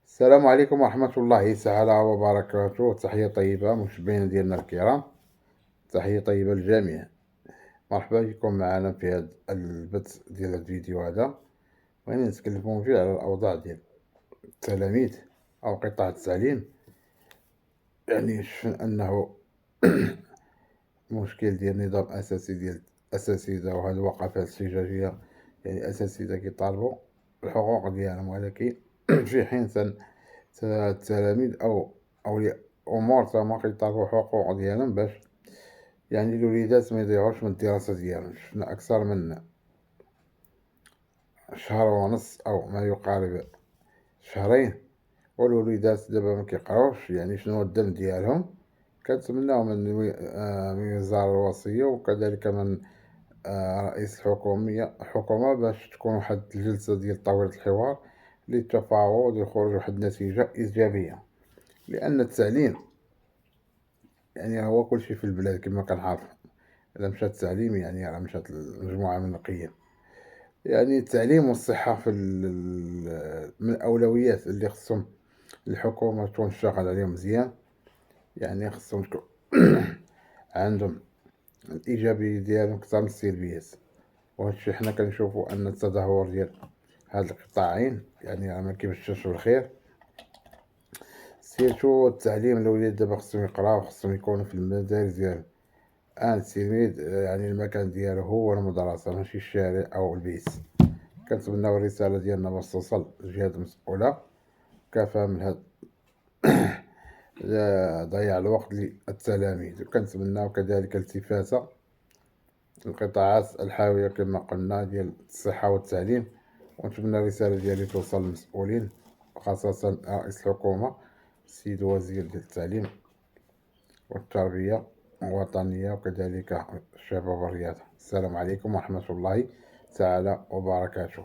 السلام عليكم ورحمة الله تعالى وبركاته. تحية طيبة متابعينا ديالنا الكرام، تحية طيبة للجميع. مرحبا بكم معنا في هذا البث ديال الفيديو هذا. بغينا نتكلموا فيه على الأوضاع ديال التلاميذ أو قطاع التعليم. يعني شفنا أنه مشكل ديال نظام أساسي ديال الأساتذة وهذه الوقفات الاحتجاجية. يعني الأساتذة كيطالبوا الحقوق ديالهم، ولكن في حين التلاميذ أو أولياء أمور تما كيطالبوا الحقوق ديالهم باش يعني الوليدات ما يضيعوش من الدراسة ديالهم. شفنا أكثر من شهر ونص أو ما يقارب شهرين والوليدات دابا ما كيقراوش. يعني شنو الذنب ديالهم؟ كنتمناو من الوزارة الوصية وكذلك من رئيس الحكومة باش تكون واحد الجلسة ديال طاولة الحوار للتفاوض ويخرج واحد النتيجة إيجابية، لأن التعليم يعني هو كل شيء في البلاد كما كنعرف. إلا مشى التعليم يعني راه مشات المجموعة من القيم. يعني التعليم والصحة من الأولويات اللي خصهم الحكومة تكون شاغلة عليهم مزيان. يعني خصهم تكون عندهم الإيجابية ديالهم أكثر من السلبيات، وهادشي حنا كنشوفو أن التدهور ديال هاد القطاعين يعني راه ما كيبشرش بالخير. سيرتو التعليم، الوليدات دابا خصهم يقراو، خصهم يكونوا في المدارس ديالهم. التلميذ يعني المكان ديالو هو المدرسة ماشي الشارع أو البيت. كنتمناو الرسالة ديالنا باش توصل للجهات المسؤولة كفاهم من هاد ضياع الوقت للتلاميذ. وكنتمناو كذلك التفاتة القطاعات الحيوية كما قلنا ديال الصحة والتعليم. ونتمنى الرسالة ديالي توصل للمسؤولين وخاصة رئيس الحكومة السيد وزير ديال التعليم والتربية الوطنية وكذلك الشباب والرياضة. السلام عليكم ورحمة الله تعالى وبركاته.